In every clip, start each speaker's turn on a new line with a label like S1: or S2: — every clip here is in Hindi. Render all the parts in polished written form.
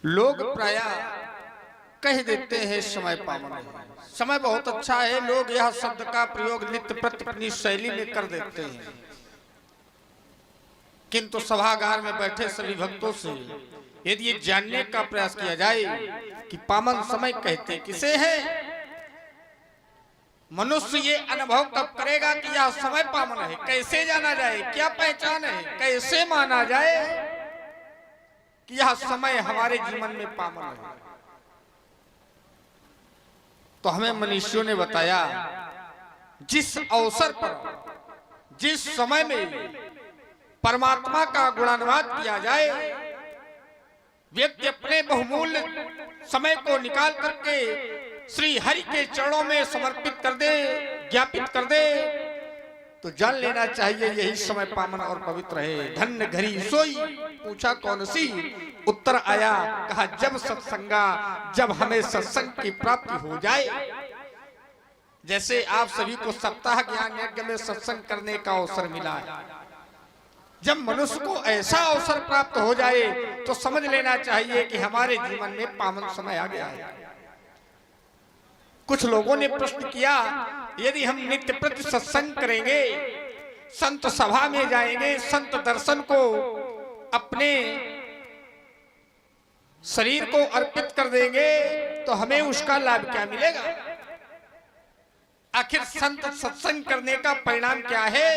S1: लोग प्राय कह देते हैं समय पावन है, समय बहुत अच्छा है। लोग यह शब्द का प्रयोग नित्य प्रति अपनी शैली में कर देते हैं, किंतु सभागार में बैठे सभी भक्तों से यदि ये जानने का प्रयास किया जाए कि पावन समय कहते किसे है, मनुष्य ये अनुभव कब करेगा कि यह समय पावन है, कैसे जाना जाए, क्या पहचान है, कैसे माना जाए कि यह समय हमारे जीवन में पावन है। तो हमें मनीषियों ने बताया, जिस अवसर पर जिस समय में परमात्मा का गुणानुवाद किया जाए, व्यक्ति अपने बहुमूल्य समय को निकाल करके श्री हरि के चरणों में समर्पित कर दे, ज्ञापित कर दे, तो जान लेना चाहिए यही समय पावन और पवित्र है। धन्य घड़ी सोई, पूछा कौन सी, उत्तर आया, कहा जब सत्संगा, जब हमें सत्संग की प्राप्ति हो जाए। जैसे आप सभी को सप्ताह ज्ञान यज्ञ में सत्संग करने का अवसर मिला है, जब मनुष्य को ऐसा अवसर प्राप्त हो जाए तो समझ लेना चाहिए कि हमारे जीवन में पावन समय आ गया है। कुछ लोगों ने प्रश्न किया, यदि हम नित्य प्रति सत्संग करेंगे, संत सभा में जाएंगे, संत दर्शन को अपने शरीर को अर्पित कर देंगे, तो हमें उसका लाभ क्या मिलेगा? आखिर संत सत्संग करने का परिणाम क्या है?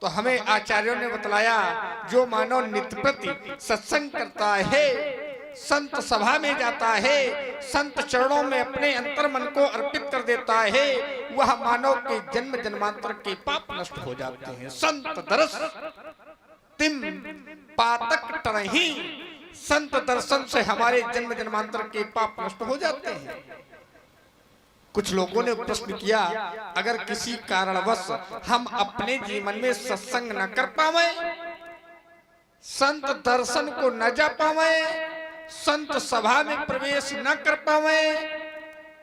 S1: तो हमें आचार्यों ने बतलाया, जो मानव नित्य प्रति सत्संग करता है, संत सभा में जाता है, संत चरणों में अपने अंतर मन को अर्पित कर देता है, वह मानव के जन्म जन्मांतर के पाप नष्ट हो जाते हैं। संत दर्श तिम पातक तरही, संत दर्शन से हमारे जन्म जन्मांतर के पाप नष्ट हो जाते हैं। कुछ लोगों ने प्रश्न किया, अगर किसी कारणवश हम अपने जीवन में सत्संग न कर पावे, संत दर्शन को न जा पावे, संत सभा में प्रवेश न कर पावे,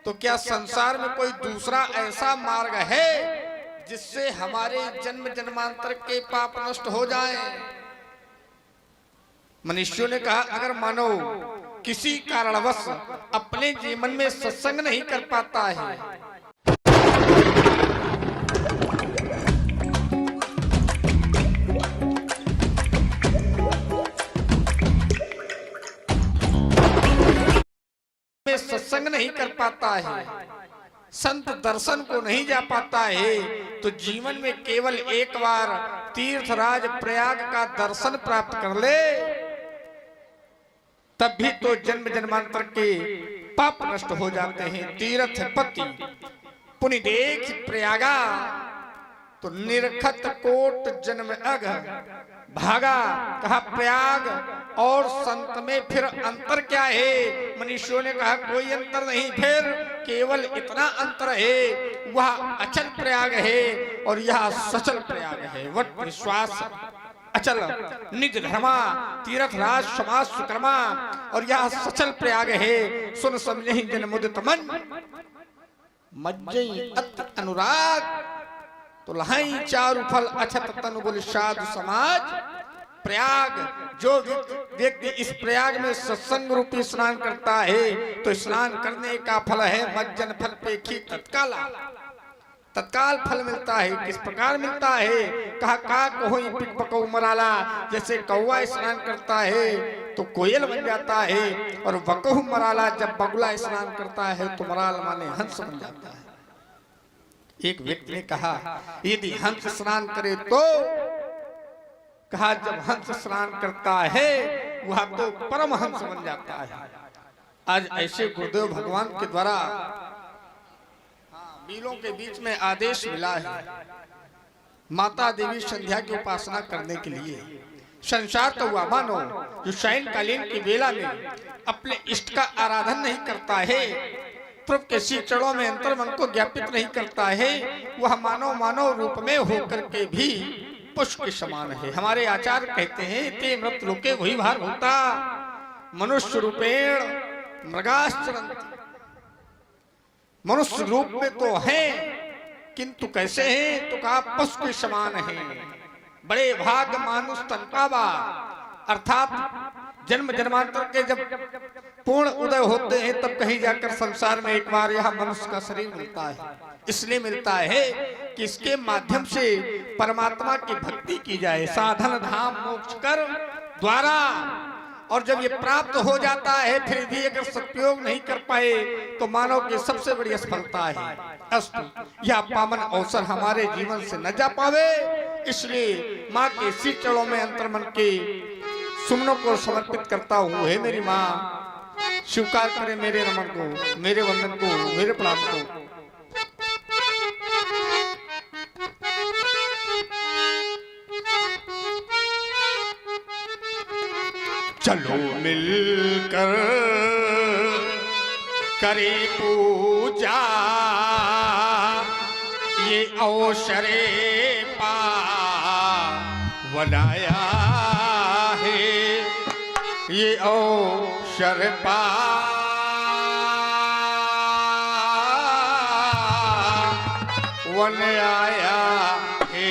S1: तो क्या संसार में कोई दूसरा ऐसा मार्ग है जिससे हमारे जन्म जन्मांतर के पाप नष्ट हो जाएं? मनुष्यों ने कहा, अगर मानव किसी कारणवश अपने जीवन में सत्संग नहीं कर पाता है, सत्संग नहीं कर पाता है, संत दर्शन को नहीं जा पाता है, तो जीवन में केवल एक बार तीर्थराज प्रयाग का दर्शन प्राप्त कर ले, तब भी तो जन्म जन्मांतर के पाप नष्ट हो जाते हैं। तीर्थ पति पुनि देख प्रयागा, तो निरखत कोट जन्म अघ भागा। कहा प्रयाग और संत में फिर अंतर क्या है? मनीषियों ने कहा कोई अंतर नहीं, फिर केवल इतना अंतर है, वह अचल प्रयाग है और यह सचल प्रयाग है। वट विश्वास अचल निज धर्मा, तीर्थराज समाज सुकर्मा, और यह सचल प्रयाग है। सुन समझहि जन मुदित मन, मज्जई अत अनुराग, तो लहाई चारु फल अछत तनु बोल साधु समाज। प्रयाग, जो व्यक्ति इस प्रयाग में सत्संग रूपी स्नान करता है, तो स्नान करने का फल है मज्जन फल पेखी तत्काला, तत्काल फल मिलता है। किस प्रकार मिलता है? कहा काक होई पिक पकौ मराला, जैसे कौवा स्नान करता है तो कोयल बन जाता है, और बकहु मराला, जब बगुला स्नान करता है तो मराल माने हंस बन जाता है। एक व्यक्ति ने कहा, यदि हंस स्नान करे तो? कहा जब हंस स्नान करता है वह तो परम हंस बन जाता है। आज ऐसे गुरुदेव भगवान के द्वारा मीलों के बीच में आदेश मिला है, माता देवी संध्या की उपासना करने के लिए। संसार तो हुआ मानो जो सायंकालीन की वेला में अपने इष्ट का आराधन नहीं करता है, प्रभु के श्री चरणों में अंतर्मन को ज्ञापित नहीं करता है, वह मानव मानव रूप में होकर के भी पुष्प के समान है। हमारे आचार्य कहते हैं, ते मृत लोके वही भार होता, मनुष्य रूपेण मृगाश्चरन्ति। मनुष्य रूप में तो है, किंतु कैसे हैं? तो कहा पशु के समान है। बड़े भाग मानुष तनकावा, अर्थात जन्म जन्मांतर के जब पूर्ण उदय होते हैं तब कहीं जाकर संसार में एक बार यह मनुष्य का शरीर मिलता है। इसलिए मिलता है कि इसके माध्यम से परमात्मा की भक्ति की जाए, साधन धाम मोक्ष कर द्वारा। और जब ये प्राप्त हो जाता है फिर भी अगर सत्योग नहीं कर पाए तो मानव की सबसे बड़ी असफलता है। अस्तु यह पावन अवसर हमारे जीवन से न जा पावे, इसलिए माँ के सी चरणों में अंतर्मन के सुमनों को समर्पित करता हूँ। हे मेरी माँ, स्वीकार करे मेरे नमन को, मेरे वंदन को, मेरे प्रणाम को। चलो मिलकर करे पूजा, ये अवसरे पावनाया है, ये अवसर पावन आया है।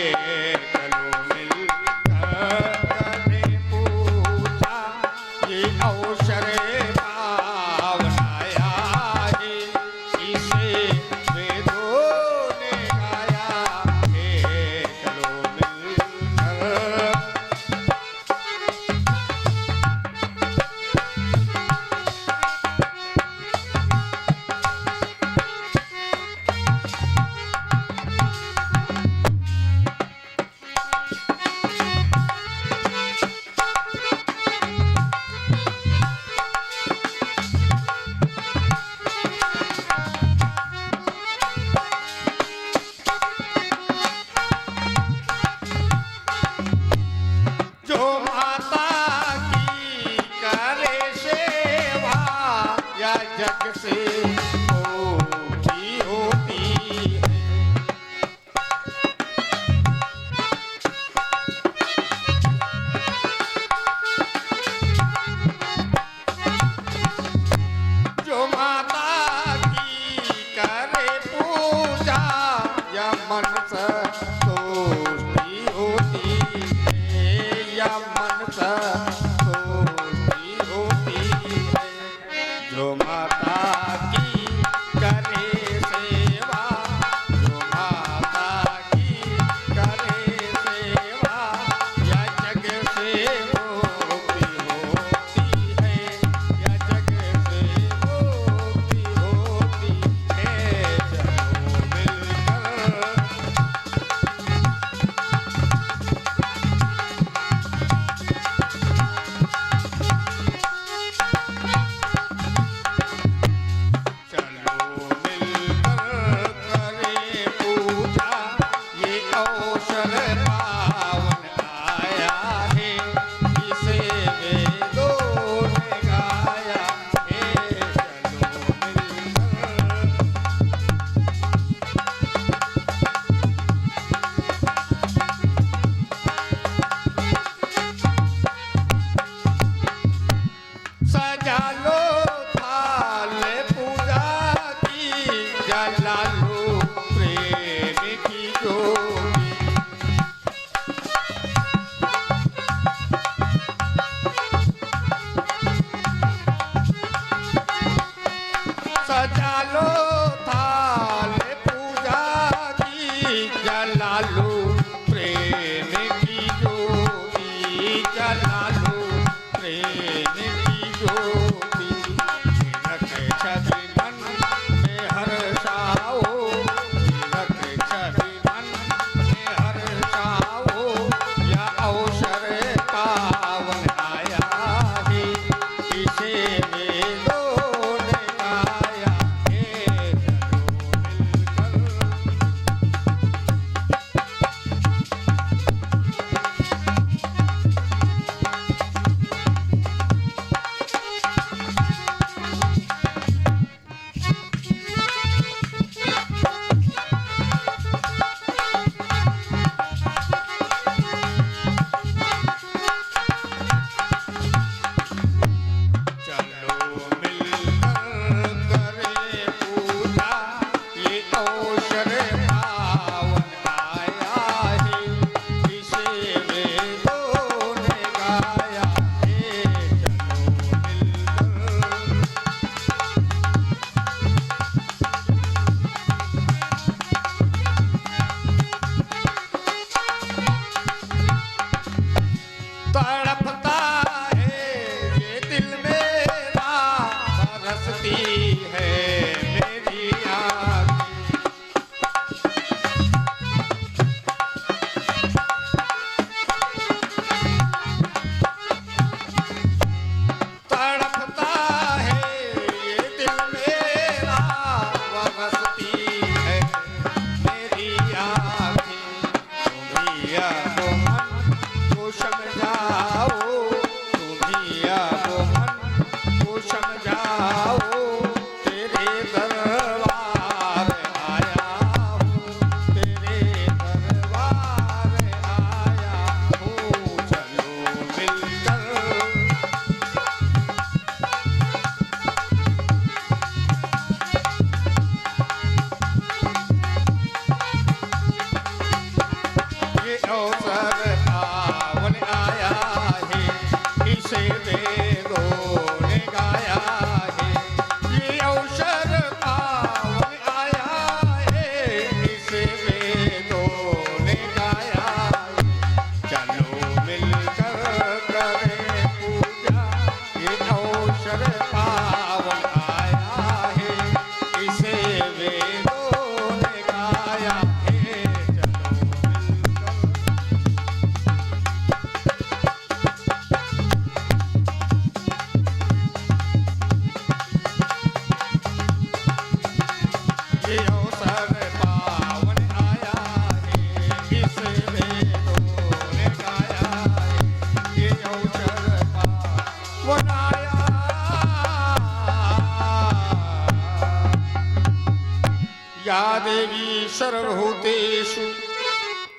S1: या देवी सर्वभूतेषु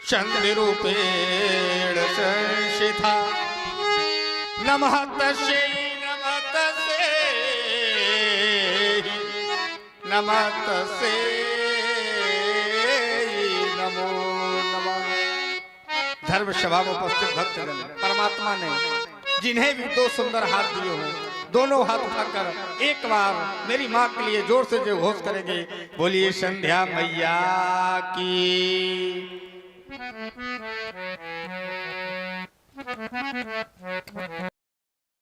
S1: चन्द्ररूपेण संस्थिता नमः तस्यै नमः तस्यै नमो नमः। धर्म सभा में उपस्थित भक्तगण, परमात्मा ने जिन्हें भी दो सुंदर हाथ दिए हों, दोनों हाथ उठाकर एक बार मेरी माँ के लिए जोर से जो घोष करेंगे, बोलिए संध्या मैया की।